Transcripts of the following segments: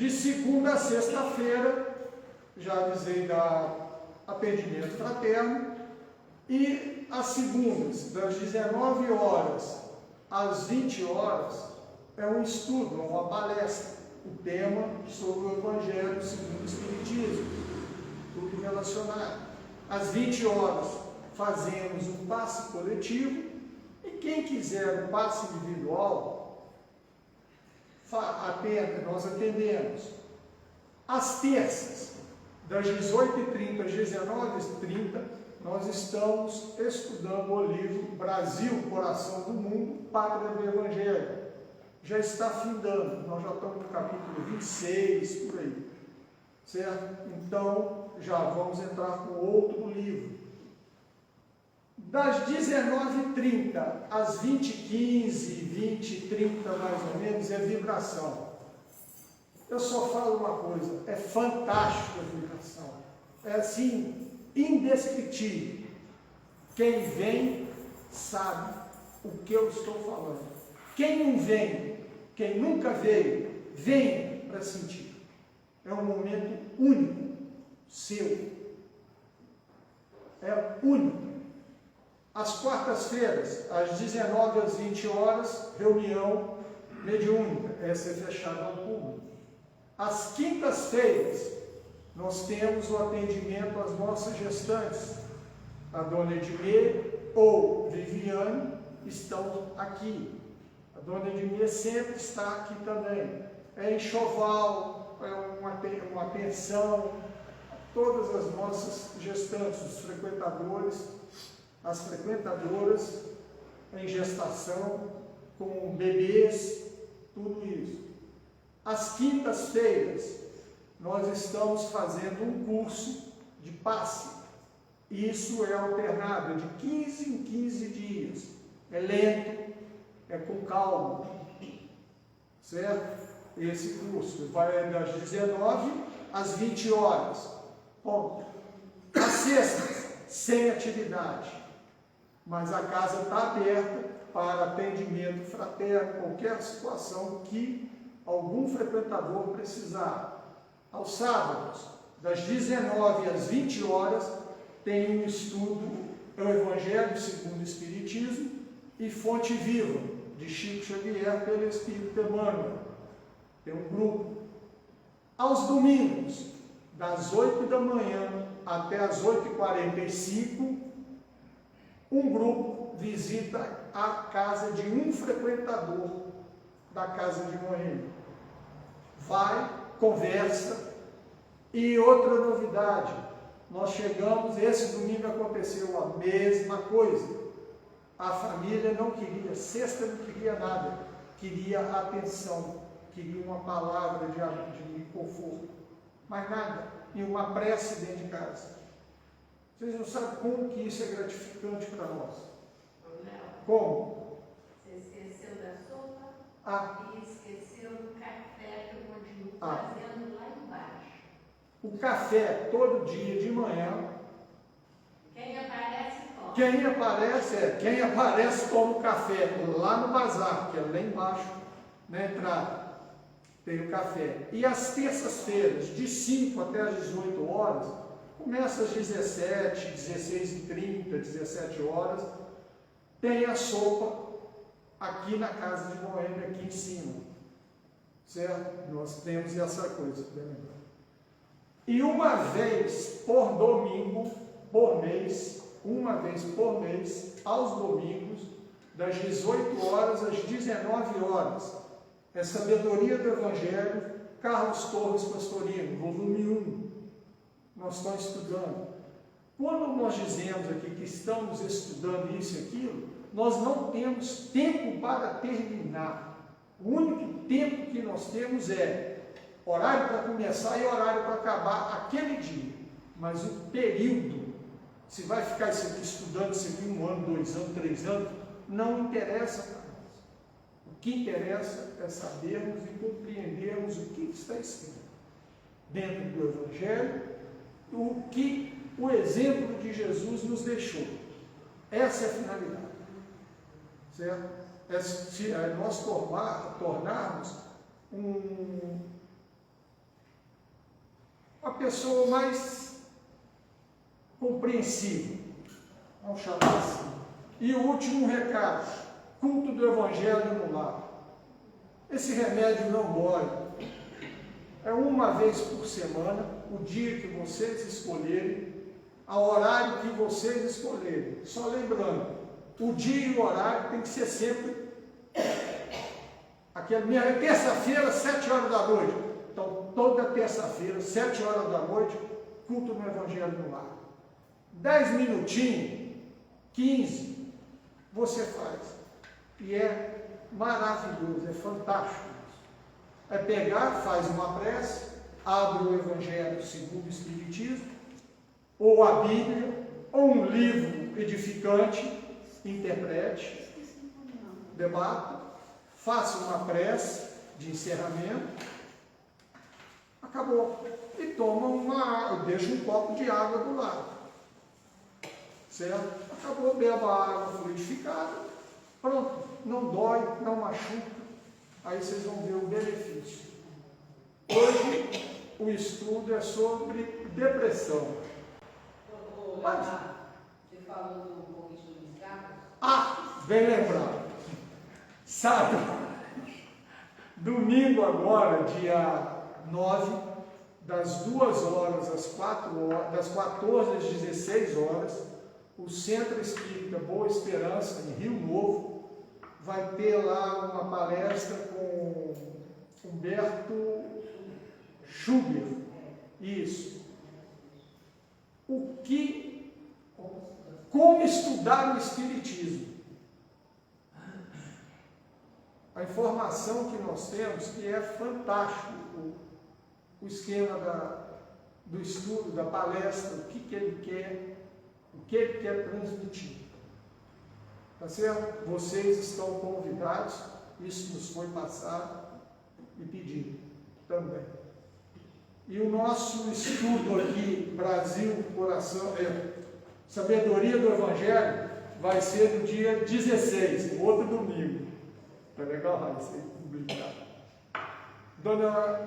De segunda a sexta-feira, já avisei da atendimento fraterno, e às segundas, das 19 horas às 20 horas, é um estudo, é uma palestra, o tema sobre o Evangelho segundo o Espiritismo, tudo relacionado. Às 20 horas, fazemos um passe coletivo, e quem quiser um passe individual, nós atendemos. Às terças, das 18h30 às 19h30, nós estamos estudando o livro Brasil, Coração do Mundo, Pátria do Evangelho. Já está findando, nós já estamos no capítulo 26, por aí, certo? Então, já vamos entrar com outro livro. Das 19h30 às 20h15, 20h30 mais ou menos, é vibração. Eu só falo uma coisa, é fantástica a vibração. É assim, indescritível. Quem vem sabe o que eu estou falando. Quem não vem, quem nunca veio, vem para sentir. É um momento único, seu. É único. Às quartas-feiras, às 19 às 20 horas, reunião mediúnica, essa é fechada ao público. Às quintas-feiras, nós temos o atendimento às nossas gestantes. A dona Edmê ou Viviane estão aqui. A dona Edmê sempre está aqui também. É enxoval, é uma pensão, todas as nossas gestantes, os frequentadores, as frequentadoras em gestação, com bebês, tudo isso. Às quintas-feiras, nós estamos fazendo um curso de passe. Isso é alternado, é de 15 em 15 dias. É lento, é com calma, certo? Esse curso vai das 19 às 20 horas. Ponto. Às sextas, sem atividade. Mas a casa está aberta para atendimento fraterno, qualquer situação que algum frequentador precisar. Aos sábados, das 19 às 20 horas, tem um estudo, é o Evangelho segundo o Espiritismo e Fonte Viva, de Chico Xavier pelo Espírito Emmanuel. Tem um grupo. Aos domingos, das 8 da manhã até as 8h45, um grupo visita a casa de um frequentador da Casa de Moema. Vai, conversa. E outra novidade, nós chegamos, esse domingo aconteceu a mesma coisa. A família não queria, sexta não queria nada, queria atenção, queria uma palavra de conforto, mais nada, e uma prece dentro de casa. Vocês não sabem como que isso é gratificante para nós. Como? Você esqueceu da sopa Ah. e esqueceu do café que eu continuo fazendo lá embaixo. O café, todo dia de manhã. Quem aparece, toma. Quem aparece toma o café lá no bazar, que é lá embaixo, na entrada. Tem o café. E às terças-feiras, de 5 até as 18 horas, começa às 17, 16h30, 17 horas, tem a sopa aqui na Casa de Moema, aqui em cima. Certo? Nós temos essa coisa. E uma vez por domingo, por mês, aos domingos, das 18 horas às 19 horas, é Sabedoria do Evangelho, Carlos Torres Pastorino, volume 1. Nós estamos estudando. Quando nós dizemos aqui que estamos estudando isso e aquilo, nós não temos tempo para terminar. O único tempo que nós temos é horário para começar e horário para acabar aquele dia. Mas o período, se vai ficar isso aqui estudando isso aqui 1 ano, 2 anos, 3 anos, não interessa para nós. O que interessa é sabermos e compreendermos o que está escrito dentro do Evangelho, o que o exemplo de Jesus nos deixou. Essa é a finalidade. Certo? É nós tornarmos pessoa mais compreensiva. Vamos chamar assim. E o último recado, culto do Evangelho no lar. Esse remédio não dói. É uma vez por semana, o dia que vocês escolherem, ao horário que vocês escolherem. Só lembrando, o dia e o horário tem que ser sempre aquela minha terça-feira, 7 horas da noite. Então, toda terça-feira, 7 horas da noite, culto no Evangelho no lar. 10 minutinhos, 15, você faz. E é maravilhoso, é fantástico. É pegar, faz uma prece, abre o Evangelho segundo o Espiritismo, ou a Bíblia, ou um livro edificante, interprete, debata, faça uma prece de encerramento, acabou. E toma deixa um copo de água do lado. Certo? Acabou, beba a água fluidificada, pronto, não dói, não machuca, aí vocês vão ver o benefício. Hoje o estudo é sobre depressão. Mas, você falou do conquista dos gatos? Ah, bem lembrado. Sábado, domingo agora, dia 9, das 2 horas às 4 horas, das 14 às 16 horas, o Centro Espírita Boa Esperança, em Rio Novo, vai ter lá uma palestra com Humberto Schubert. Isso. Como estudar o Espiritismo. A informação que nós temos, que é fantástico, o esquema do estudo, da palestra, o que ele quer transmitir. Tá certo? Vocês estão convidados, isso nos foi passado e pedido também. E o nosso estudo aqui, Brasil, Coração, Sabedoria do Evangelho, vai ser no dia 16, no outro domingo. Tá legal? Vai ser publicado.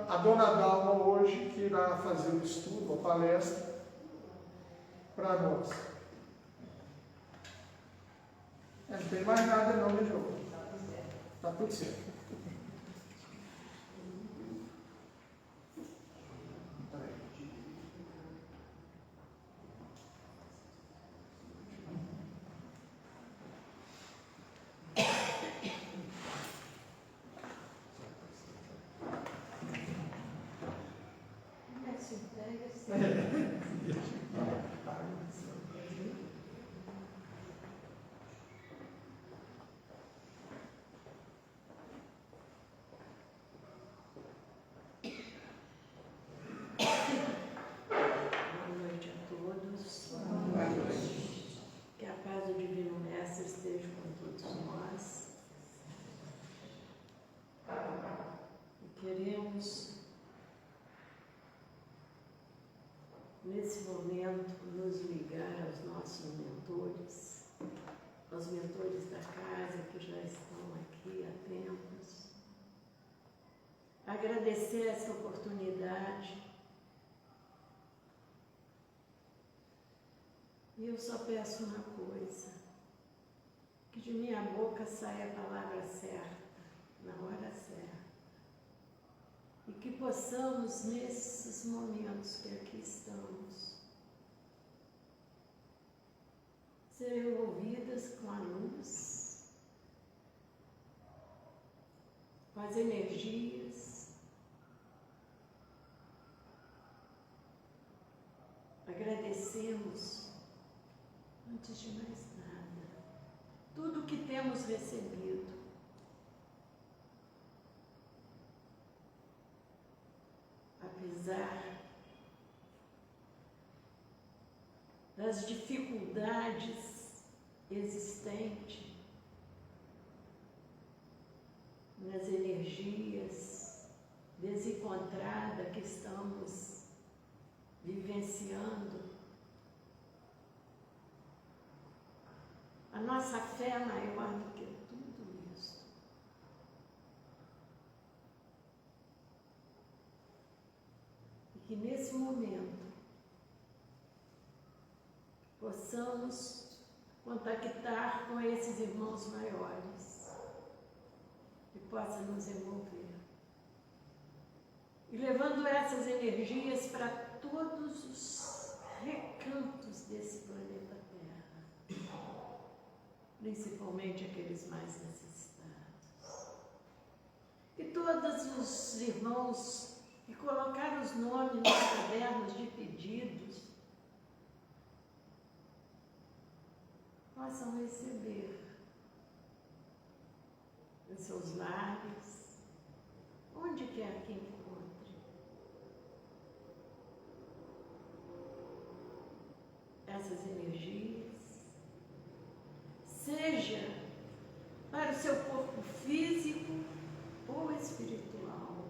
A dona Dalma hoje que irá fazer o estudo, a palestra, para nós. Não tem mais nada não, né, João? Está tudo certo. Nesse momento, nos ligar aos nossos mentores, aos mentores da casa que já estão aqui há tempos, agradecer essa oportunidade. E eu só peço uma coisa, que de minha boca saia a palavra certa, na hora certa. E que possamos, nesses momentos que aqui estamos, ser envolvidas com a luz, com as energias, agradecemos, antes de mais nada, tudo que temos recebido. Apesar das dificuldades existentes nas energias desencontradas que estamos vivenciando, a nossa fé é maior do que tudo isso. que nesse momento possamos contactar com esses irmãos maiores que possam nos envolver. E levando essas energias para todos os recantos desse planeta Terra, principalmente aqueles mais necessitados. E todos os irmãos que colocaram os nomes nos cadernos de pedidos possam receber em seus lares, onde quer que encontre, essas energias, seja para o seu corpo físico ou espiritual,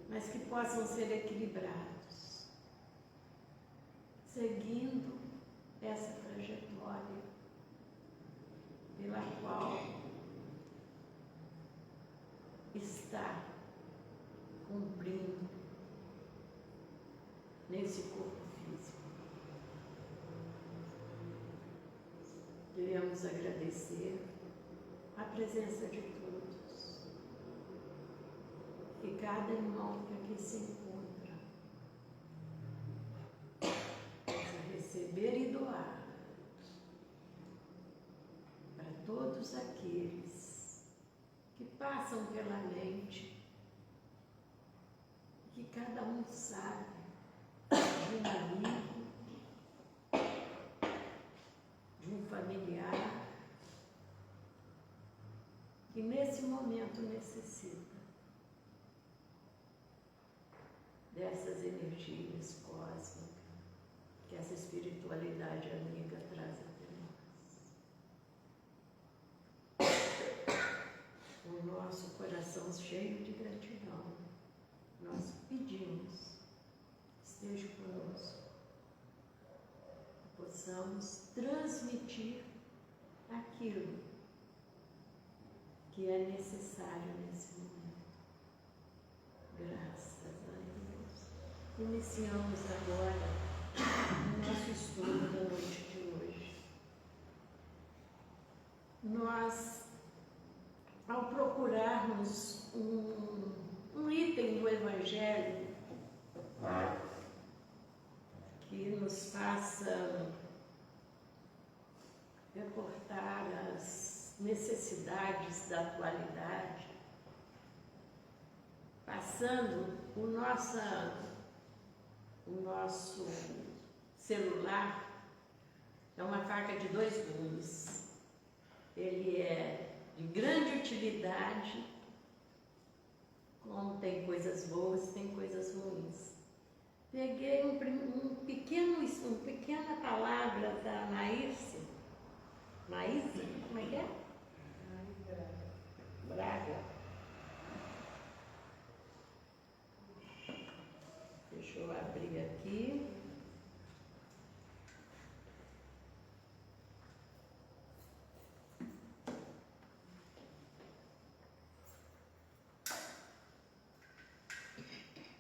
mas que possam ser equilibrados, seguindo essa trajetória pela qual está cumprindo nesse corpo físico. Queremos agradecer a presença de todos e cada irmão que aqui se encontra possa receber e doar para todos aqueles que passam pela mente, que cada um sabe de um amigo, de um familiar, que nesse momento necessita dessas energias cósmicas que essa espiritualidade amiga traz até nós. O nosso coração cheio de gratidão, nós pedimos, esteja conosco, que possamos transmitir aquilo que é necessário nesse momento. Graças a Deus. Iniciamos agora o nosso estudo da noite de hoje. Nós, ao procurarmos um item do Evangelho que nos faça reportar as necessidades da atualidade, passando o nosso celular, é uma faca de dois gumes. Ele é de grande utilidade, como tem coisas boas, tem coisas ruins. Peguei uma pequena palavra da Maíse, como é que é? Braga. Deixa eu abrir aqui.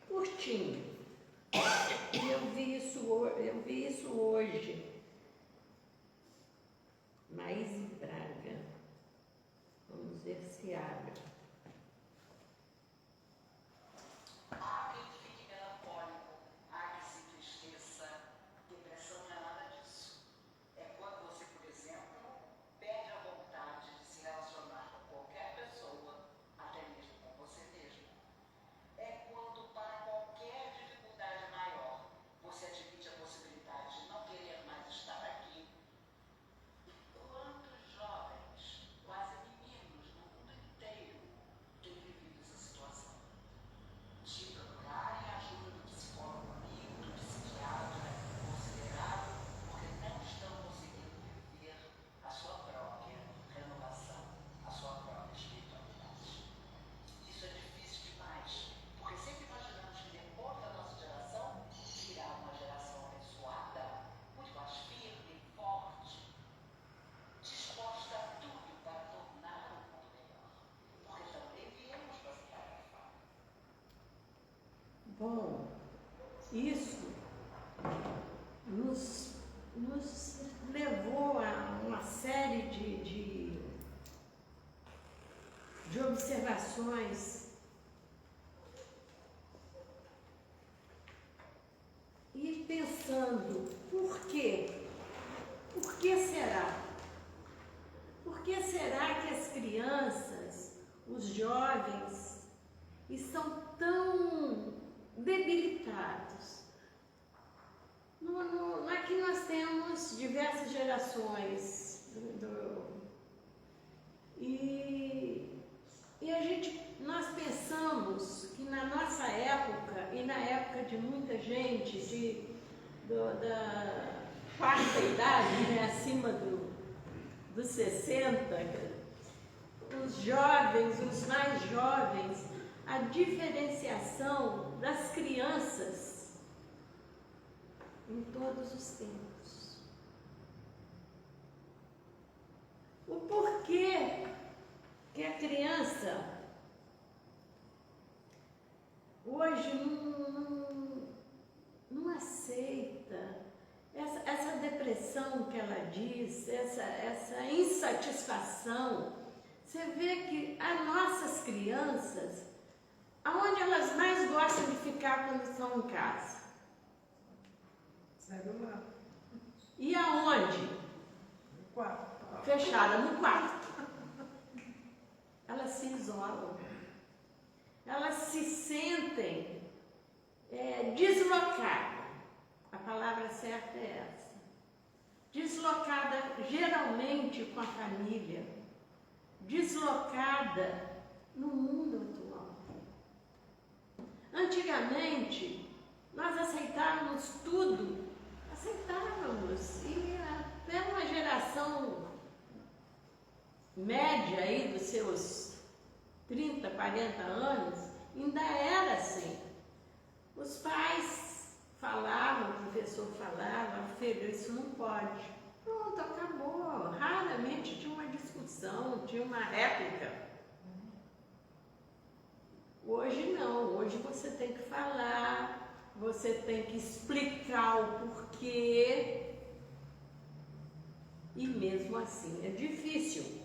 Curtinho. Eu vi isso hoje. Maíse Braga. Vamos ver se abre. Há quem fique melancólico, há que se entristeça. Depressão não é nada disso. É quando você, por exemplo, perde a vontade de se relacionar com qualquer pessoa, até mesmo com você mesmo. É quando, para qualquer dificuldade maior, você admite a possibilidade de não querer mais Bom, isso nos levou a uma série de observações e pensando, por quê? Por que será? Por que será que as crianças, os jovens, estão tão debilitados? Aqui nós temos diversas gerações e nós pensamos que na nossa época e na época de muita gente da quarta idade, né, acima dos 60, os jovens, os mais jovens, a diferenciação das crianças em todos os tempos. O porquê que a criança hoje não aceita essa depressão que ela diz, essa insatisfação. Você vê que as nossas crianças, aonde elas mais gostam de ficar quando estão em casa? Celular. E aonde? No quarto. Fechada no quarto. Elas se isolam. Elas se sentem deslocadas. A palavra certa é essa. Deslocada geralmente com a família. Deslocada no mundo atual. Antigamente, nós aceitávamos tudo. Aceitávamos. E até uma geração média aí dos seus 30, 40 anos, ainda era assim. Os pais falavam, o professor falava, filho, isso não pode. Pronto, acabou. Raramente tinha uma discussão, tinha uma réplica. Hoje não, hoje você tem que falar, você tem que explicar o porquê. E mesmo assim é difícil.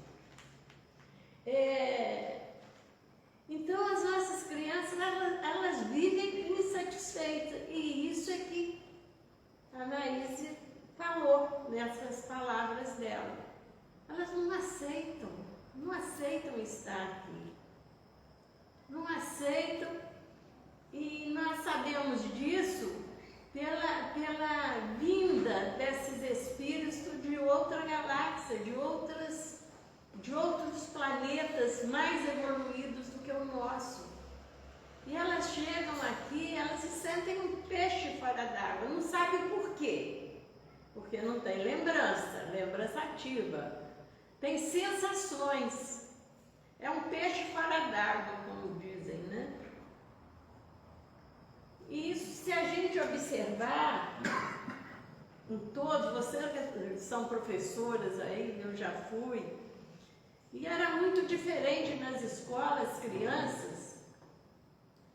Então as nossas crianças, elas vivem insatisfeitas. E isso é que a Anaíse falou nessas palavras dela. Elas não aceitam estar aqui. Não aceitam, e nós sabemos disso pela vinda desses espíritos de outra galáxia, de outros planetas mais evoluídos do que o nosso. E elas chegam aqui, elas se sentem um peixe fora d'água, não sabem por quê. Porque não tem lembrança ativa. Tem sensações. É um peixe fora d'água, como dizem, né? E isso, se a gente observar, em todos, vocês que são professoras aí, eu já fui, e era muito diferente nas escolas, crianças,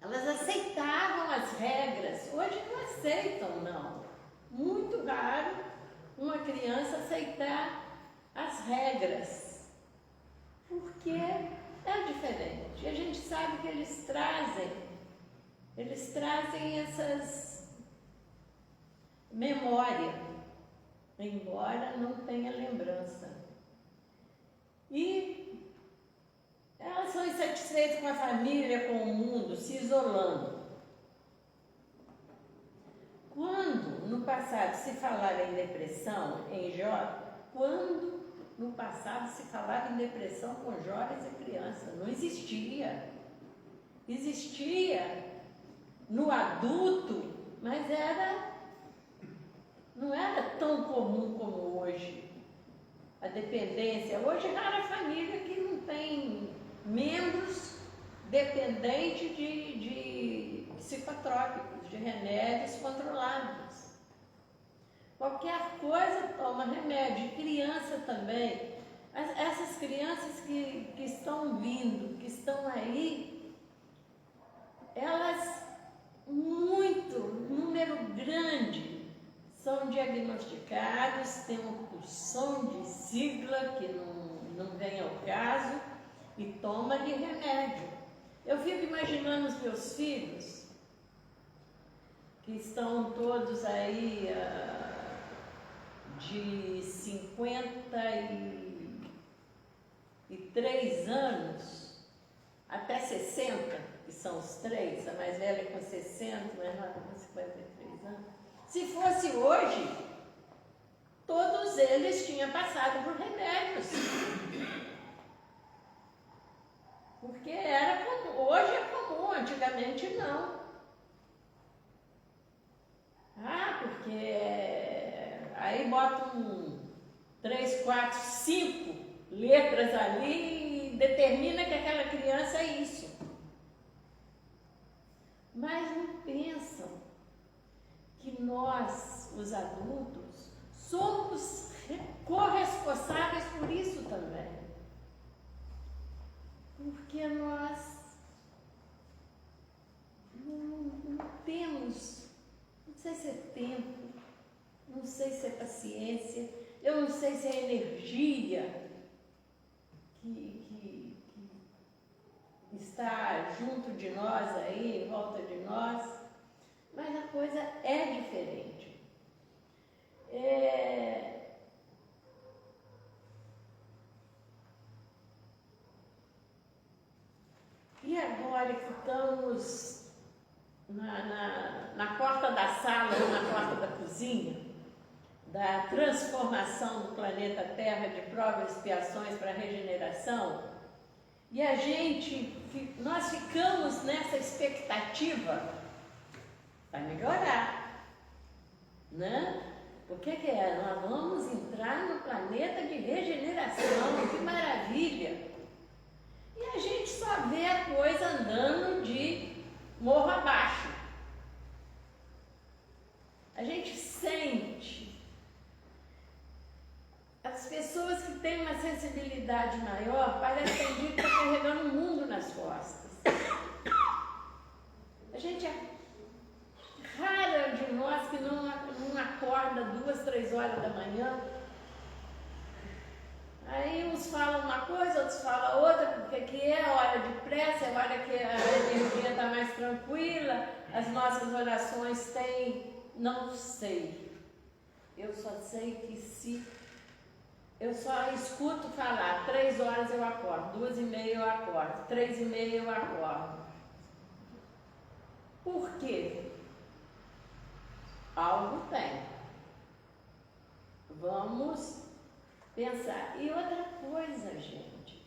elas aceitavam as regras, hoje não aceitam, não. Muito raro uma criança aceitar as regras. Porque é diferente. A gente sabe que eles trazem essas memórias, embora não tenha lembrança. E elas são insatisfeitas com a família, com o mundo, se isolando. Quando no passado se falava em depressão, quando no passado se falava em depressão com jovens e crianças, não existia. Existia no adulto, mas não era tão comum como hoje. A dependência, hoje é rara família que não tem membros dependentes de psicotrópicos, de remédios controlados. Qualquer coisa toma remédio, criança também. Essas crianças que estão vindo, que estão aí, elas são diagnosticados, tem uma porção de sigla que não vem ao caso e toma de remédio. Eu fico imaginando os meus filhos, que estão todos aí de 53 anos até 60, que são os três, a mais velha com 60, a mais nova com 53 anos. Se fosse hoje, todos eles tinham passado por remédios. Porque era comum, hoje é comum, antigamente não. Porque aí botam 3, 4, 5 letras ali e determina que aquela criança é isso. Mas não pensam que nós, os adultos, somos corresponsáveis por isso também. Porque nós não temos, não sei se é tempo, não sei se é paciência, eu não sei se é energia que está junto de nós aí, em volta de nós, mas a coisa é diferente. E agora que estamos na porta da sala ou na porta da cozinha, da transformação do planeta Terra de provas e expiações para a regeneração, e nós ficamos nessa expectativa para melhorar, né? O que é? Nós vamos entrar no planeta de regeneração, que maravilha! E a gente só vê a coisa andando de morro abaixo. A gente sente. As pessoas que têm uma sensibilidade maior parecem que estão carregando o mundo nas costas. A gente é rara de nós que não acorda 2, 3 horas da manhã. Aí uns falam uma coisa, outros falam outra, porque que é a hora de pressa, é a hora que a energia está mais tranquila, as nossas orações têm, não sei. Eu só sei que eu só escuto falar, 3 horas eu acordo, 2h30 eu acordo, 3h30 eu acordo. Por quê? Algo tem. Vamos pensar. E outra coisa, gente,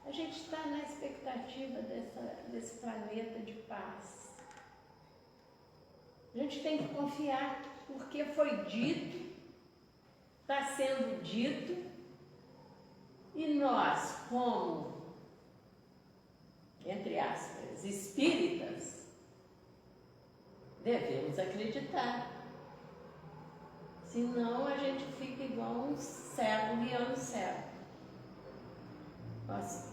a gente está na expectativa desse planeta de paz. A gente tem que confiar, porque foi dito, está sendo dito, e nós, como, entre aspas, espíritas, devemos acreditar. Senão a gente fica igual um cego guiando cego. Nós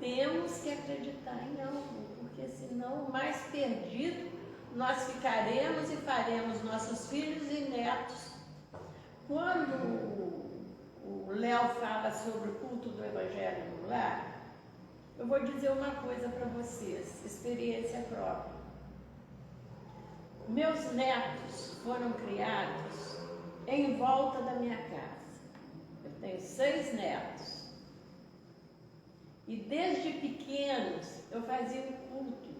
temos que acreditar em algo, porque senão, mais perdido, nós ficaremos e faremos nossos filhos e netos. Quando o Léo fala sobre o culto do Evangelho no lar, eu vou dizer uma coisa para vocês, experiência própria. Meus netos foram criados em volta da minha casa. Eu tenho 6 netos. E desde pequenos eu fazia um culto.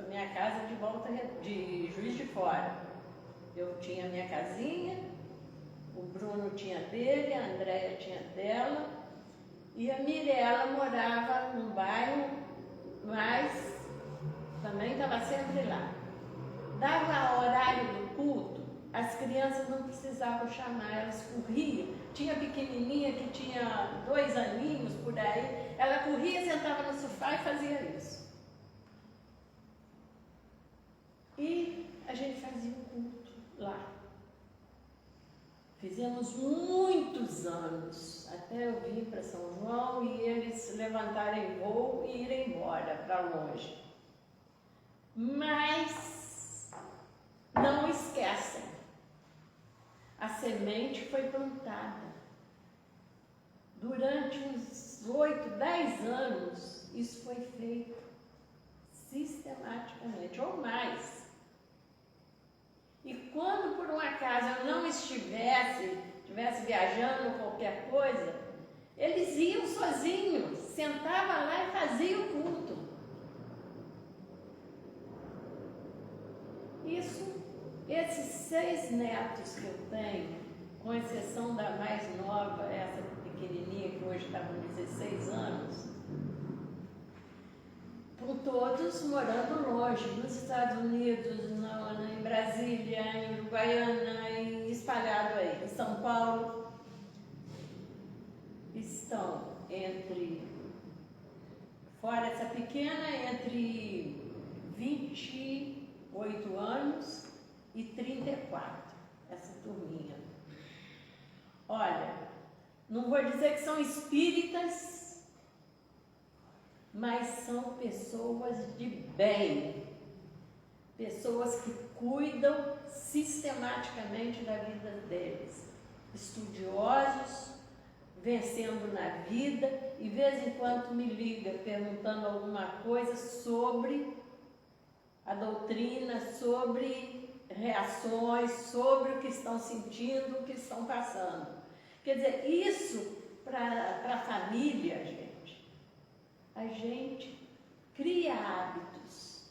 Minha casa de volta de Juiz de Fora. Eu tinha minha casinha, o Bruno tinha dele, a Andréia tinha dela, e a Mirella morava num bairro, mas também estava sempre lá. Dava horário do culto, as crianças não precisavam chamar, elas corriam. Tinha pequenininha que tinha 2 aninhos por aí, ela corria, sentava no sofá e fazia isso. E a gente fazia um culto lá. Fizemos muitos anos, até eu vir para São João e eles levantarem voo e irem embora para longe. Mas não esquecem semente foi plantada. Durante uns 8, 10 anos, isso foi feito sistematicamente, ou mais. E quando por um acaso eu não estivesse viajando ou qualquer coisa, eles iam sozinhos, sentavam lá e faziam o culto. Esses 6 netos que eu tenho, com exceção da mais nova, essa pequenininha que hoje está com 16 anos, por todos morando longe, nos Estados Unidos, em Brasília, em Uruguaiana, espalhado aí, em São Paulo, estão fora essa pequena, entre 28 anos e 34, essa turminha. Olha, não vou dizer que são espíritas, mas são pessoas de bem, pessoas que cuidam sistematicamente da vida deles, estudiosos, vencendo na vida, e de vez em quando me liga perguntando alguma coisa sobre a doutrina, sobre reações, sobre o que estão sentindo, o que estão passando. Quer dizer, isso para a família, a gente cria hábitos.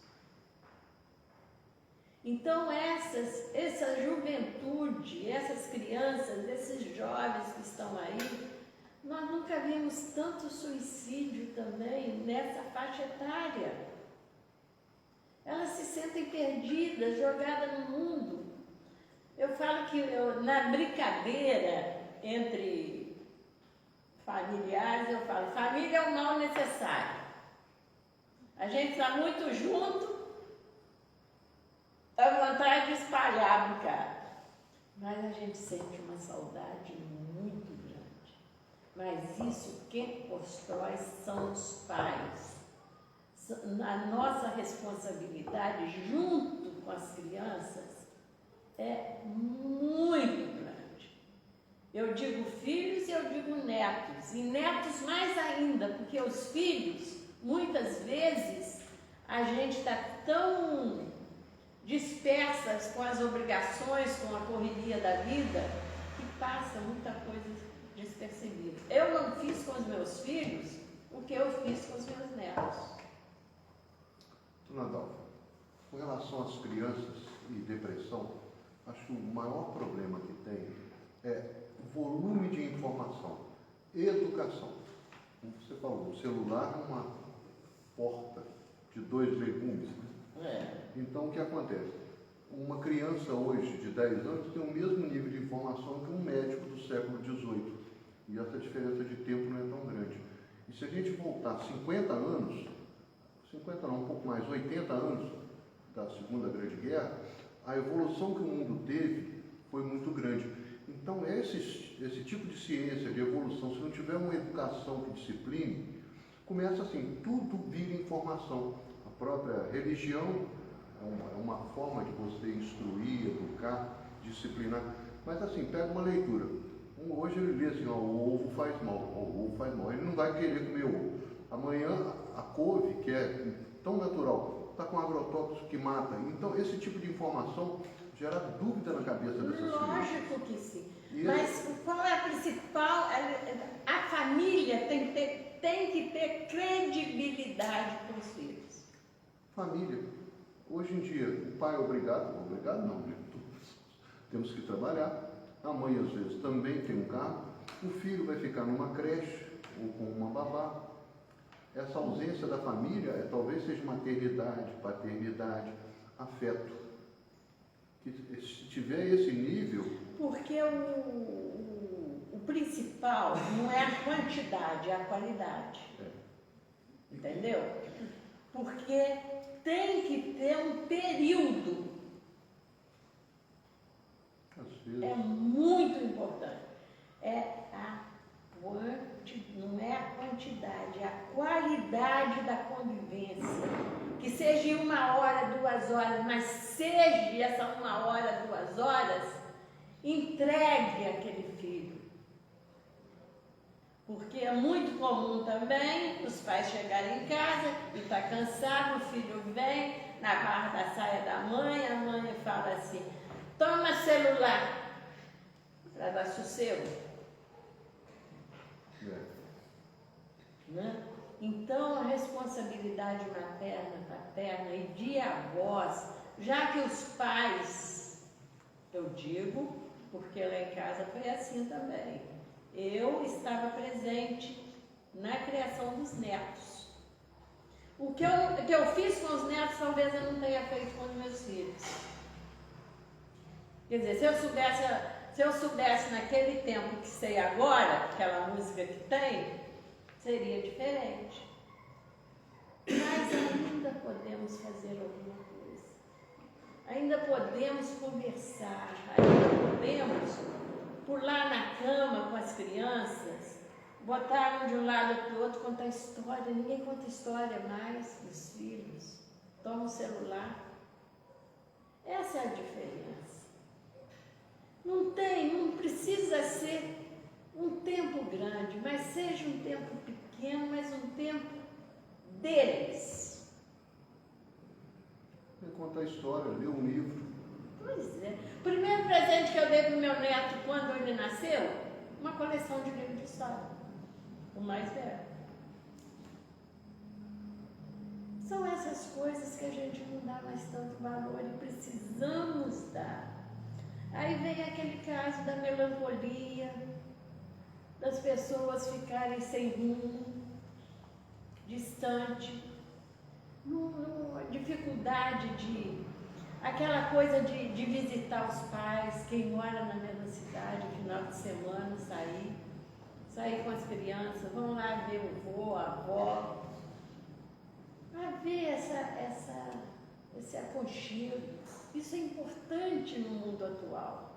Então essa juventude, essas crianças, esses jovens que estão aí, nós nunca vimos tanto suicídio também nessa faixa etária. Elas se sentem perdidas, jogadas no mundo. Eu falo que na brincadeira entre familiares, eu falo, família é o mal necessário. A gente está muito junto, dá vontade de espalhar a brincadeira. Mas a gente sente uma saudade muito grande. Mas isso quem constrói são os pais. A nossa responsabilidade junto com as crianças é muito grande. Eu digo filhos e eu digo netos, e netos mais ainda, porque os filhos, muitas vezes, a gente está tão dispersas com as obrigações, com a correria da vida, que passa muita coisa despercebida. Eu não fiz com os meus filhos o que eu fiz com os meus netos. Dona Dalva, com relação às crianças e depressão, acho que o maior problema que tem é o volume de informação, educação. Como você falou, o celular é uma porta de 2 legumes. Então, o que acontece? Uma criança hoje de 10 anos tem o mesmo nível de informação que um médico do século XVIII. E essa diferença de tempo não é tão grande. E se a gente voltar 50 anos, 50 não, um pouco mais, 80 anos da Segunda Grande Guerra, a evolução que o mundo teve foi muito grande. Então, esse tipo de ciência, de evolução, se não tiver uma educação que discipline, começa assim, tudo vira informação. A própria religião é uma forma de você instruir, educar, disciplinar. Mas assim, pega uma leitura. Hoje ele lê assim, ó, o ovo faz mal, o ovo faz mal. Ele não vai querer comer ovo. Amanhã a couve, que é tão natural, está com agrotóxico que mata. Então, esse tipo de informação gera dúvida na cabeça dessas crianças. Lógico que sim. Mas qual é a principal? A família tem que ter credibilidade para os filhos. Família. Hoje em dia, o pai é obrigado não, né? Temos que trabalhar. A mãe, às vezes, também tem um carro. O filho vai ficar numa creche ou com uma babá. Essa ausência da família talvez seja maternidade, paternidade, afeto. Que se tiver esse nível... Porque o principal não é a quantidade, é a qualidade. Entendeu? Porque tem que ter um período. É muito importante. Não é a quantidade, é a qualidade da convivência. Que seja 1 hora, 2 horas, mas seja essa 1 hora, 2 horas entregue aquele filho. Porque é muito comum também os pais chegarem em casa e tá cansado, o filho vem na barra da saia da mãe, a mãe fala assim, toma celular, para dar sossego. Né? Então, a responsabilidade materna, paterna e de avós, já que os pais, eu digo, porque lá em casa foi assim também, eu estava presente na criação dos netos. O que eu fiz com os netos, talvez eu não tenha feito com os meus filhos. Quer dizer, se eu soubesse naquele tempo que sei agora, aquela música que tem, seria diferente. Mas ainda podemos fazer alguma coisa. Ainda podemos conversar, ainda podemos pular na cama com as crianças, botar um de um lado para o outro, contar história. Ninguém conta história mais dos filhos. Toma o celular. Essa é a diferença. Não precisa ser um tempo grande, mas seja um tempo pequeno, mas um tempo deles. Contar história, ler um livro. Pois é. O primeiro presente que eu dei para o meu neto quando ele nasceu, uma coleção de livros de história. O mais velho. São essas coisas que a gente não dá mais tanto valor e precisamos dar. Aí vem aquele caso da melancolia, das pessoas ficarem sem rumo, distante, numa dificuldade aquela coisa de visitar os pais, quem mora na mesma cidade, final de semana, sair com as crianças, vão lá ver o vô, a avó, para ver esse aconchego. Isso é importante no mundo atual.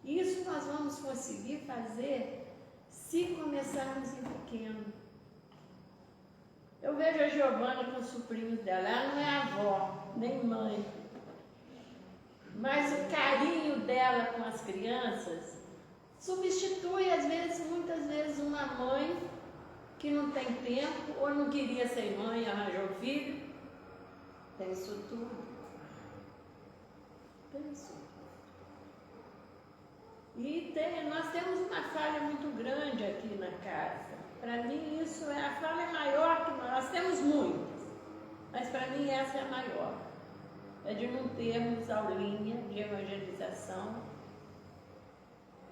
Isso nós vamos conseguir fazer se começarmos em pequeno. Eu vejo a Giovana com os sobrinhos dela, ela não é avó, nem mãe. Mas o carinho dela com as crianças substitui, às vezes, muitas vezes, uma mãe que não tem tempo ou não queria ser mãe, arranjou filho. Tem isso tudo. E nós temos uma falha muito grande aqui na casa. Para mim, a falha é maior que nós temos muitas, mas para mim essa é a maior. É de não termos aulinha de evangelização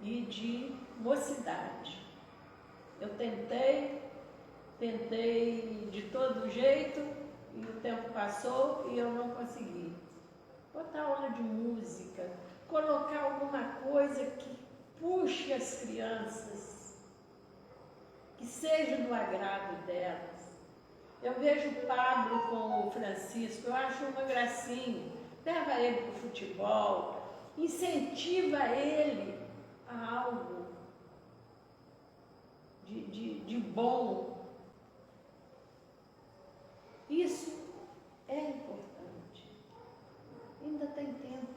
e de mocidade. Eu tentei de todo jeito e o tempo passou e eu não consegui. Botar aula de música, colocar alguma coisa que puxe as crianças, que seja do agrado delas. Eu vejo o Pablo com o Francisco, eu acho uma gracinha. Leva ele para o futebol, incentiva ele a algo de bom. Isso é importante. Ainda tem tempo.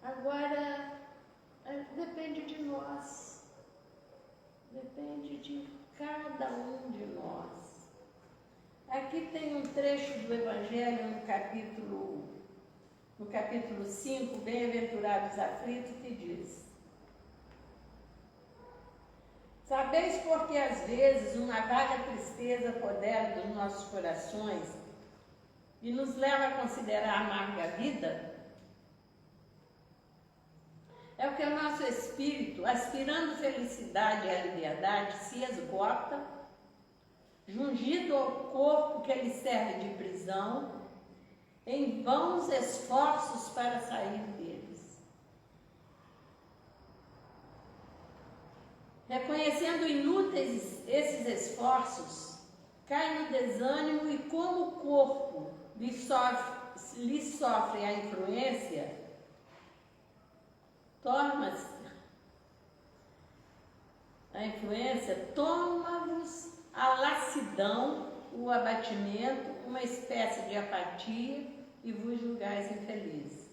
Agora, depende de nós. Depende de cada um de nós. Aqui tem um trecho do Evangelho no capítulo 5, Bem-aventurados aflitos, que diz: sabeis porque às vezes uma vaga tristeza apodera dos nossos corações e nos leva a considerar a amarga vida? É o que o nosso espírito, aspirando felicidade e a liberdade, se esgota, jungido ao corpo que lhe serve de prisão, em vãos esforços para sair deles. Reconhecendo inúteis esses esforços, cai no desânimo e, como o corpo lhe sofre a influência, toma-vos a lassidão, o abatimento, uma espécie de apatia, e vos julgais infelizes.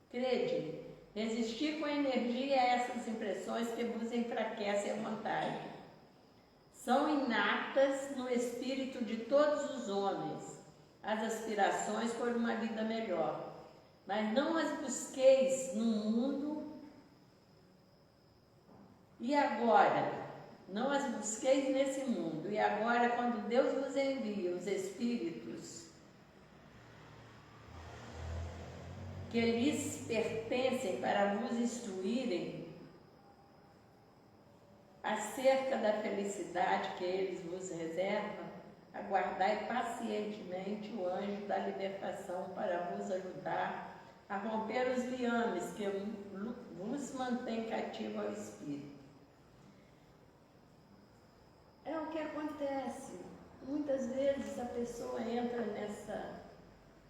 Crede, resistir com energia a essas impressões que vos enfraquecem a vontade. São inatas no espírito de todos os homens as aspirações por uma vida melhor, mas não as busqueis no mundo e agora. Não as busqueis nesse mundo. E agora, quando Deus vos envia os espíritos que lhes pertencem para vos instruírem acerca da felicidade que eles vos reservam, aguardai pacientemente o anjo da libertação para vos ajudar a romper os liames que vos mantém cativo ao espírito. É o que acontece. Muitas vezes a pessoa entra nessa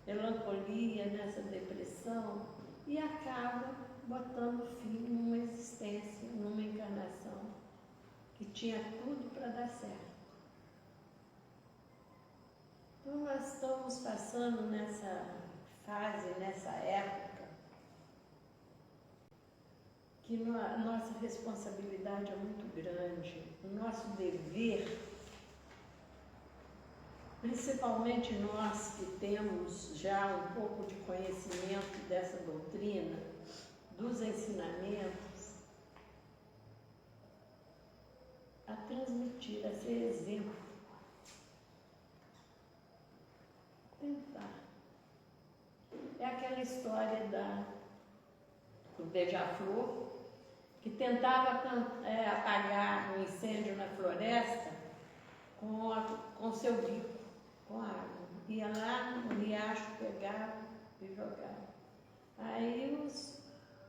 melancolia, nessa depressão e acaba botando fim numa existência, numa encarnação que tinha tudo para dar certo. Então nós estamos passando nessa fase, nessa época, que a nossa responsabilidade é muito grande, o nosso dever, principalmente nós que temos já um pouco de conhecimento dessa doutrina, dos ensinamentos, a transmitir, a ser exemplo. Tentar. É aquela história do beija-flor, que tentava apagar um incêndio na floresta com seu bico, com água. Ia lá no riacho, pegava e jogava. Aí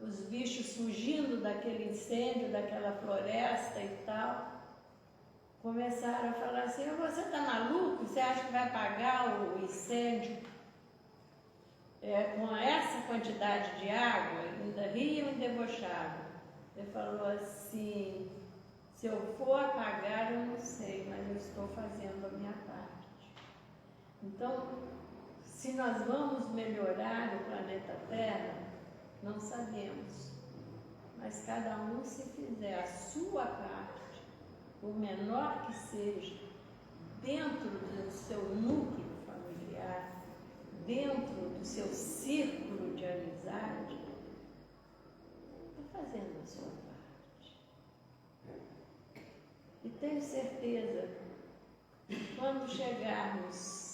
os bichos fugindo daquele incêndio, daquela floresta e tal, começaram a falar assim: você está maluco? Você acha que vai apagar o incêndio com essa quantidade de água? Ainda riam e debochavam. Ele falou assim: se eu for apagar, eu não sei, mas eu estou fazendo a minha parte. Então, se nós vamos melhorar o planeta Terra, não sabemos. Mas cada um, se fizer a sua parte, o menor que seja, dentro do seu núcleo familiar, dentro do seu círculo de amizade, está fazendo a sua parte. E tenho certeza que quando chegarmos,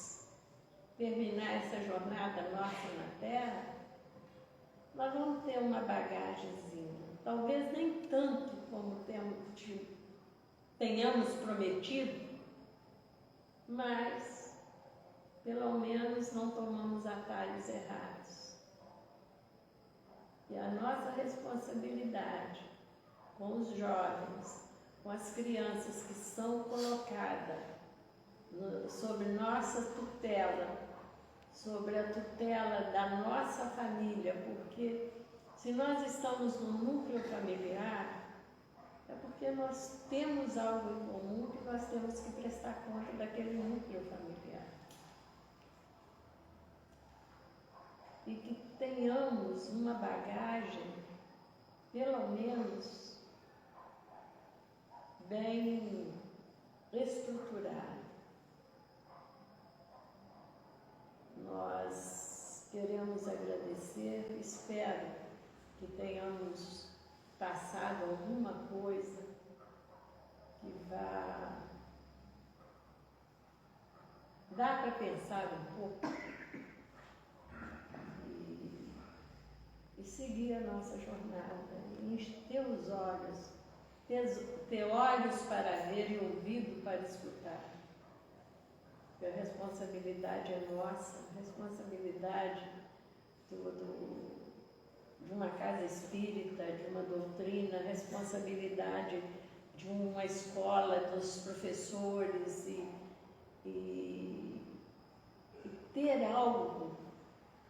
terminar essa jornada nossa na Terra, nós vamos ter uma bagagenzinha. Talvez nem tanto como tenhamos prometido, mas pelo menos não tomamos atalhos errados. E a nossa responsabilidade com os jovens, com as crianças que são colocadas sob nossa tutela, sobre a tutela da nossa família, porque se nós estamos no núcleo familiar, é porque nós temos algo em comum que nós temos que prestar conta daquele núcleo familiar. E que tenhamos uma bagagem, pelo menos, bem estruturada. Nós queremos agradecer, espero que tenhamos passado alguma coisa que dá para pensar um pouco e seguir a nossa jornada, e ter os olhos, ter olhos para ver e ouvido para escutar. Porque a responsabilidade é nossa, a responsabilidade de uma casa espírita, de uma doutrina, a responsabilidade de uma escola, dos professores e ter algo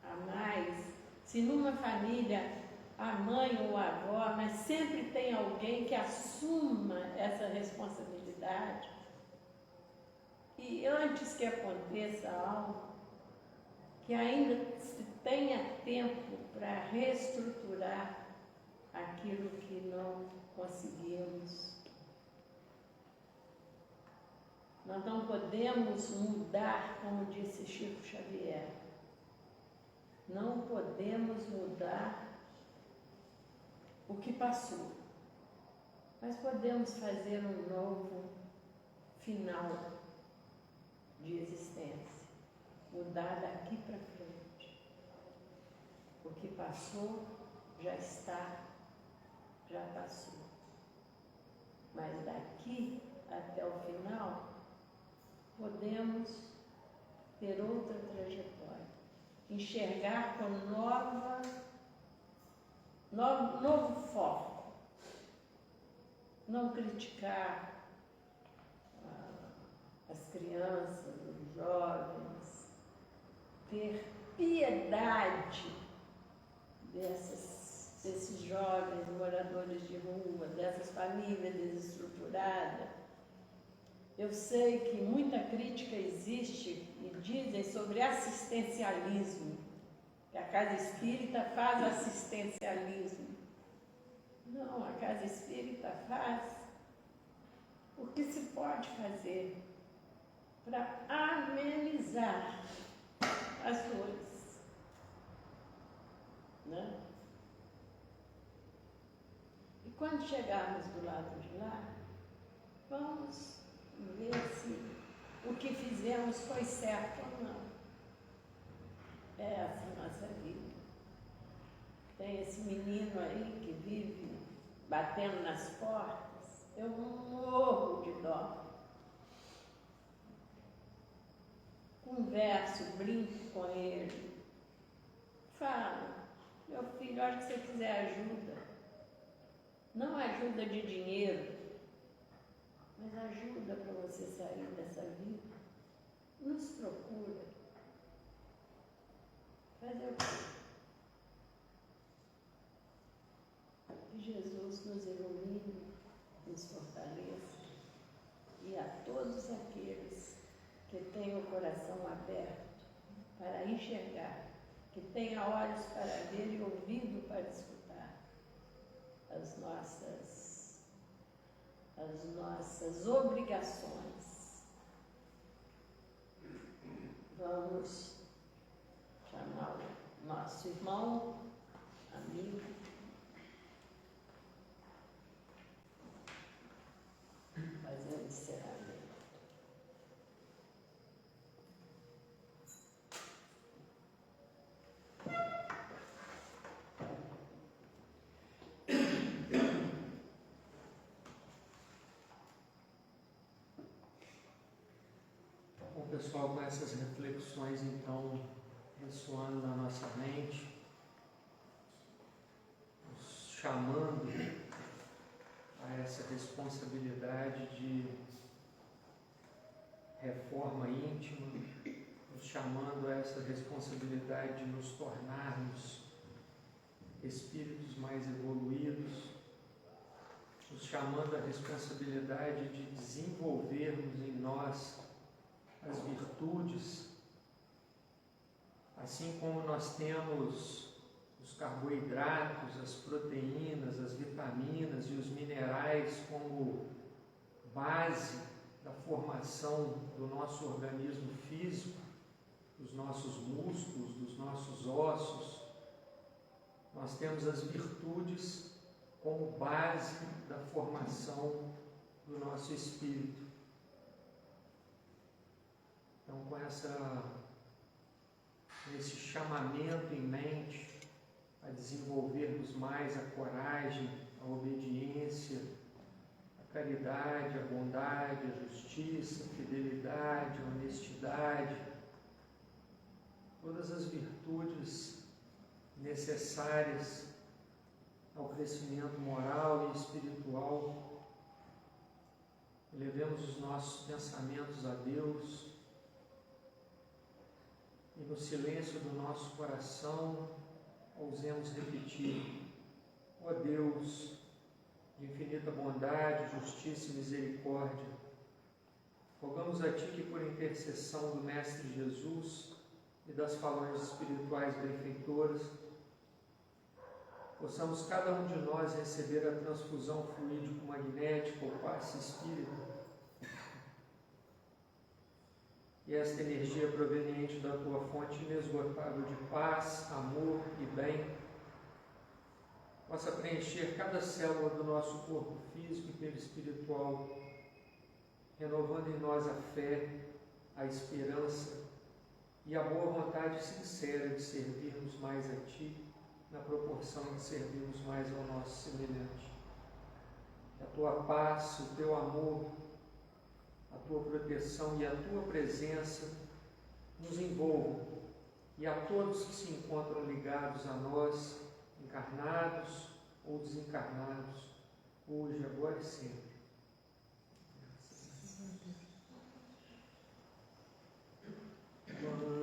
a mais. Se numa família a mãe ou a avó, mas sempre tem alguém que assuma essa responsabilidade. E antes que aconteça algo, que ainda se tenha tempo para reestruturar aquilo que não conseguimos. Nós não podemos mudar, como disse Chico Xavier, não podemos mudar o que passou, mas podemos fazer um novo final de existência, mudar daqui para frente. O que passou já está, já passou. Mas daqui até o final, podemos ter outra trajetória, enxergar com novo foco, não criticar as crianças, os jovens, ter piedade desses jovens moradores de rua, dessas famílias desestruturadas. Eu sei que muita crítica existe e dizem sobre assistencialismo, que a Casa Espírita faz assistencialismo. Não, a Casa Espírita faz o que se pode fazer para amenizar as dores, né? E quando chegarmos do lado de lá, vamos ver se o que fizemos foi certo ou não. É essa a nossa vida. Tem esse menino aí que vive batendo nas portas, eu morro de dó. Converso, brinco com ele, falo, meu filho, a hora que você quiser ajuda, não ajuda de dinheiro, mas ajuda para você sair dessa vida. Nos procura. Fazer o quê? Que Jesus nos ilumine, nos fortaleça, e a todos aqueles que têm o coração aberto para enxergar, que tenha olhos para ver e ouvido para escutar as nossas obrigações. Vamos chamar o nosso irmão, amigo, fazer o encerramento. Bom, pessoal, com essas reflexões, então, ressoando na nossa mente, nos chamando a essa responsabilidade de reforma íntima, nos chamando a essa responsabilidade de nos tornarmos espíritos mais evoluídos, nos chamando a responsabilidade de desenvolvermos em nós as virtudes, assim como nós temos os carboidratos, as proteínas, as vitaminas e os minerais como base da formação do nosso organismo físico, dos nossos músculos, dos nossos ossos. Nós temos as virtudes como base da formação do nosso espírito. Então, com esse chamamento em mente a desenvolvermos mais a coragem, a obediência, a caridade, a bondade, a justiça, a fidelidade, a honestidade, todas as virtudes necessárias ao crescimento moral e espiritual. Elevemos os nossos pensamentos a Deus e no silêncio do nosso coração ousemos repetir: ó Deus de infinita bondade, justiça e misericórdia, rogamos a Ti que por intercessão do Mestre Jesus me das falanges espirituais benfeitoras, possamos cada um de nós receber a transfusão fluídico-magnética, o passe espírita, e esta energia proveniente da tua fonte inesgotável de paz, amor e bem, possa preencher cada célula do nosso corpo físico e perispiritual, renovando em nós a fé, a esperança e a boa vontade sincera de servirmos mais a Ti, na proporção de servirmos mais ao nosso semelhante. Que a Tua paz, o Teu amor, a Tua proteção e a Tua presença nos envolvam, e a todos que se encontram ligados a nós, encarnados ou desencarnados, hoje, agora e sempre. Boa noite.